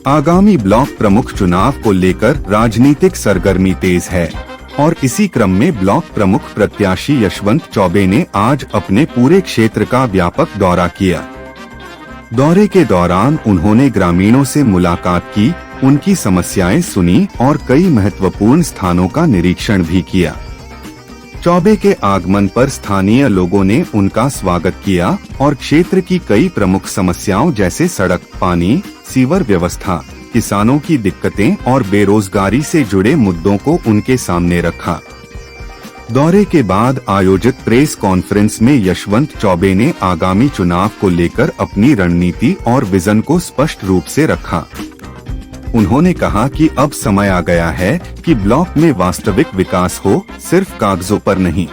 आगामी ब्लॉक प्रमुख चुनाव को लेकर राजनीतिक सरगर्मी तेज है और इसी क्रम में ब्लॉक प्रमुख प्रत्याशी यशवंत चौबे ने आज अपने पूरे क्षेत्र का व्यापक दौरा किया। दौरे के दौरान उन्होंने ग्रामीणों से मुलाकात की, उनकी समस्याएं सुनी और कई महत्वपूर्ण स्थानों का निरीक्षण भी किया। चौबे के आगमन पर स्थानीय लोगों ने उनका स्वागत किया और क्षेत्र की कई प्रमुख समस्याओं जैसे सड़क, पानी, सीवर व्यवस्था, किसानों की दिक्कतें और बेरोजगारी से जुड़े मुद्दों को उनके सामने रखा। दौरे के बाद आयोजित प्रेस कॉन्फ्रेंस में यशवंत चौबे ने आगामी चुनाव को लेकर अपनी रणनीति और विजन को स्पष्ट रूप से रखा। उन्होंने कहा कि अब समय आ गया है कि ब्लॉक में वास्तविक विकास हो, सिर्फ कागजों पर नहीं।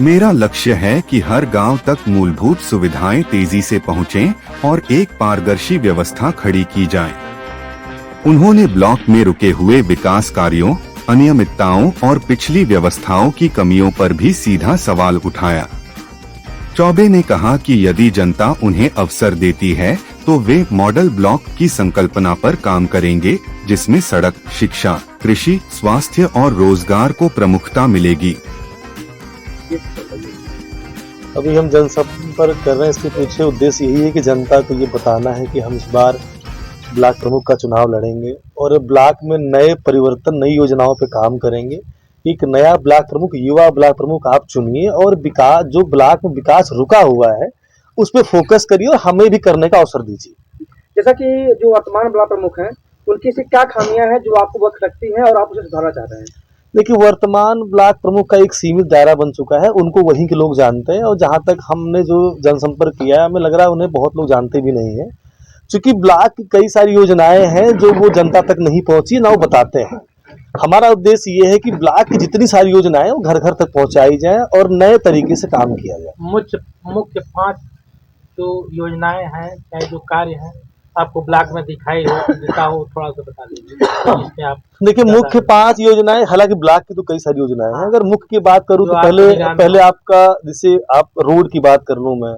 मेरा लक्ष्य है कि हर गांव तक मूलभूत सुविधाएं तेजी से पहुंचें और एक पारदर्शी व्यवस्था खड़ी की जाए। उन्होंने ब्लॉक में रुके हुए विकास कार्यों, अनियमितताओं और पिछली व्यवस्थाओं की कमियों पर भी सीधा सवाल उठाया। चौबे ने कहा कि यदि जनता उन्हें अवसर देती है तो वे मॉडल ब्लॉक की संकल्पना पर काम करेंगे, जिसमें सड़क, शिक्षा, कृषि, स्वास्थ्य और रोजगार को प्रमुखता मिलेगी। अभी हम जनसंपर्क कर रहे हैं, इसके पीछे उद्देश्य यही है कि जनता को ये बताना है कि हम इस बार ब्लॉक प्रमुख का चुनाव लड़ेंगे और ब्लॉक में नए परिवर्तन, नई योजनाओं पे काम करेंगे। एक नया ब्लॉक प्रमुख, युवा ब्लॉक प्रमुख आप चुनिए और विकास, जो ब्लॉक में विकास रुका हुआ है उस पे फोकस करिए और हमें भी करने का अवसर दीजिए। जैसा कि जो वर्तमान ब्लॉक प्रमुख हैं, उनकी से क्या खामियां हैं जो आपको वक्त लगती हैं और आप उसे सुधारना चाहते हैं? देखिए, वर्तमान ब्लॉक प्रमुख का एक सीमित दायरा बन चुका है, उनको वहीं के लोग जानते हैं और जहां तक हमने जो जनसंपर्क किया है, हमें लग रहा है उन्हें बहुत लोग जानते भी नहीं है, क्योंकि ब्लॉक की कई सारी योजनाएं हैं जो वो जनता तक नहीं पहुंची, ना वो बताते हैं। हमारा उद्देश्य ये है कि ब्लॉक की जितनी सारी योजनाएं वो घर घर तक पहुंचाई जाए और नए तरीके से काम किया जाए। मुख्य 5 जो योजनाएं हैं, चाहे जो कार्य हैं, आपको ब्लॉक में दिखाई हो, थोड़ा सा बता दीजिए। आप देखिए, मुख्य 5 योजनाएं, हालांकि ब्लॉक की तो कई सारी योजनाएं हैं। अगर मुख्य की बात करूं तो पहले आपका, जैसे आप रोड की बात कर लूं मैं,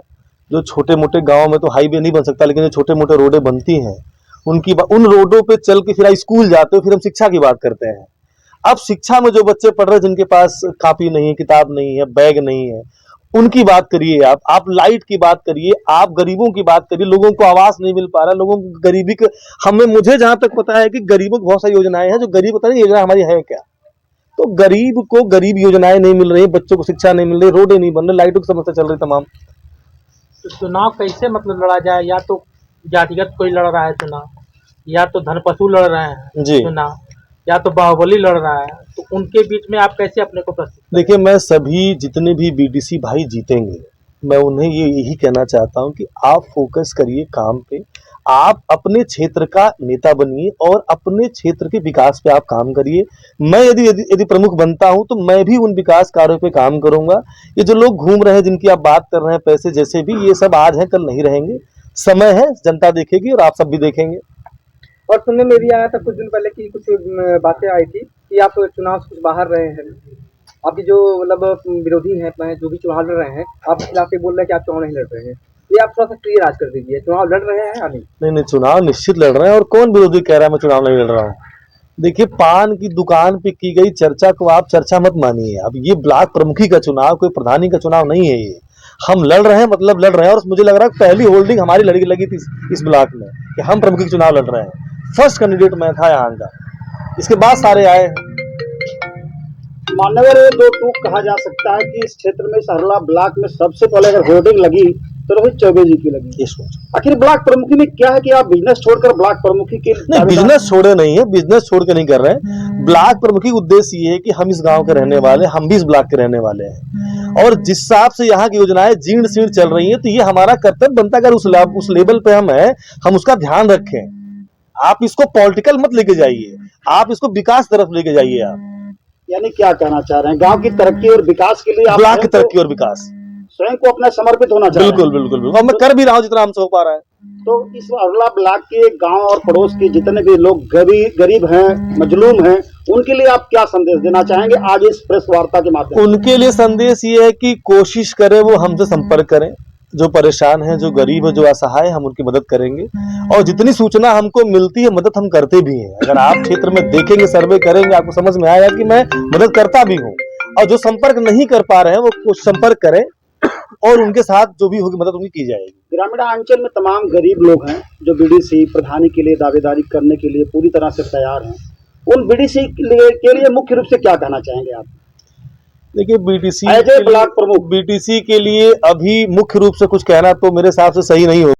जो छोटे मोटे गाँव में तो हाईवे नहीं बन सकता, लेकिन जो छोटे मोटे रोडें बनती हैं उन रोडों पे चल के फिर आप स्कूल जाते हो। फिर हम शिक्षा की बात करते हैं। अब शिक्षा में जो बच्चे पढ़ रहे हैं, जिनके पास कॉपी नहीं है, किताब नहीं है, बैग नहीं है, उनकी बात करिए। आप लाइट की बात करिए, आप गरीबों की बात करिए। लोगों को आवास नहीं मिल पा रहा, लोगों को गरीबी के, मुझे जहां तक पता है कि गरीबों की बहुत सारी योजनाएं हैं जो गरीब पता नहीं योजना हमारी है क्या। तो गरीब को गरीब योजनाएं नहीं मिल रही, बच्चों को शिक्षा नहीं मिल रही, रोडें नहीं बन रही, लाइटों की समस्या चल रही तमाम। तो चुनाव कैसे लड़ा जाए? या तो जातिगत कोई लड़ रहा है चुनाव, या तो धनपशु लड़ रहे हैं चुनाव, या तो बाहुबली लड़ रहा है, तो उनके बीच में आप कैसे अपने को प्रस्तुत? देखिए, मैं सभी जितने भी बीडीसी भाई जीतेंगे, मैं उन्हें यही कहना चाहता हूं कि आप फोकस करिए काम पे, आप अपने क्षेत्र का नेता बनिए और अपने क्षेत्र के विकास पे आप काम करिए। मैं यदि प्रमुख बनता हूं तो मैं भी उन विकास कार्यों पे काम करूंगा। ये जो लोग घूम रहे हैं, जिनकी आप बात कर रहे हैं, पैसे जैसे भी, ये सब आज हैं कल नहीं रहेंगे। समय है, जनता देखेगी और आप सब भी देखेंगे। और सुनने में भी आया था कुछ दिन पहले की कुछ बातें आई थी कि आप चुनाव से कुछ बाहर रहे हैं। आपकी जो विरोधी हैं, जो भी चुनाव लड़ रहे हैं, आपके खिलाफ बोल रहे हैं कि आप चुनाव नहीं लड़ रहे हैं। ये आप थोड़ा सा क्लियर आज कर दीजिए, चुनाव लड़ रहे हैं या नहीं? नहीं, चुनाव निश्चित लड़ रहे हैं। और कौन विरोधी कह रहा है मैं चुनाव नहीं लड़ रहा हूँ? देखिए, पान की दुकान पे की गई चर्चा को आप चर्चा मत मानिए। अब ये ब्लॉक प्रमुखी का चुनाव, कोई प्रधानी का चुनाव नहीं है। ये हम लड़ रहे हैं, मतलब लड़ रहे हैं। और मुझे लग रहा है पहली होल्डिंग हमारी लगी थी इस ब्लॉक में कि हम प्रमुखी चुनाव लड़ रहे हैं। फर्स्ट कैंडिडेट मैं था यहाँ का, इसके बाद सारे आए। मान्यवर, दो टूक कहा जा सकता है कि इस क्षेत्र में, सरला ब्लॉक में सबसे पहले अगर होर्डिंग लगी तो रोहित चौबे जी की लगी। आखिर ब्लॉक प्रमुखी में क्या है कि आप बिजनेस छोड़कर ब्लॉक प्रमुखी के? नहीं, बिजनेस छोड़े नहीं है, बिजनेस छोड़ के नहीं कर रहे हैं। ब्लॉक प्रमुखी उद्देश्य ये है कि हम इस गांव के रहने वाले, हम भी इस ब्लॉक के रहने वाले हैं और जिस हिसाब से यहाँ की योजनाएं जीर्ण शीर्ण चल रही है, तो ये हमारा कर्तव्य बनता है, अगर उस लेवल पे हम उसका ध्यान रखें। आप इसको पॉलिटिकल मत लेके जाइए, आप इसको विकास तरफ लेके जाइए। आप यानी क्या कहना चाह रहे हैं? गांव की तरक्की और विकास के लिए, ब्लॉक की तरक्की और विकास, स्वयं को अपना समर्पित होना चाहिए। बिल्कुल। और मैं कर भी रहा हूँ जितना हमसे हो पा रहा है। तो इस अरला ब्लॉक के गांव और पड़ोस के जितने भी लोग गरीब हैं, मजलूम हैं, उनके लिए आप क्या संदेश देना चाहेंगे आज इस प्रेस वार्ता के माध्यम से? उनके लिए संदेश ये है कि कोशिश करें वो हमसे संपर्क करें, जो परेशान हैं, जो गरीब है, जो असहाय है, हम उनकी मदद करेंगे और जितनी सूचना हमको मिलती है मदद हम करते भी हैं। अगर आप क्षेत्र में देखेंगे, सर्वे करेंगे, आपको समझ में आएगा कि मैं मदद करता भी हूँ। और जो संपर्क नहीं कर पा रहे हैं वो कुछ संपर्क करें और उनके साथ जो भी होगी मदद उनकी की जाएगी। ग्रामीण अंचल में तमाम गरीब लोग हैं जो बीडीसी प्रधानी के लिए दावेदारी करने के लिए पूरी तरह से तैयार हैं। उन बीडीसी के लिए मुख्य रूप से क्या कहना चाहेंगे आप? देखिए, बीटीसी एज ए ब्लॉक प्रमुख बीटीसी के लिए अभी मुख्य रूप से कुछ कहना तो मेरे हिसाब से सही नहीं होगा।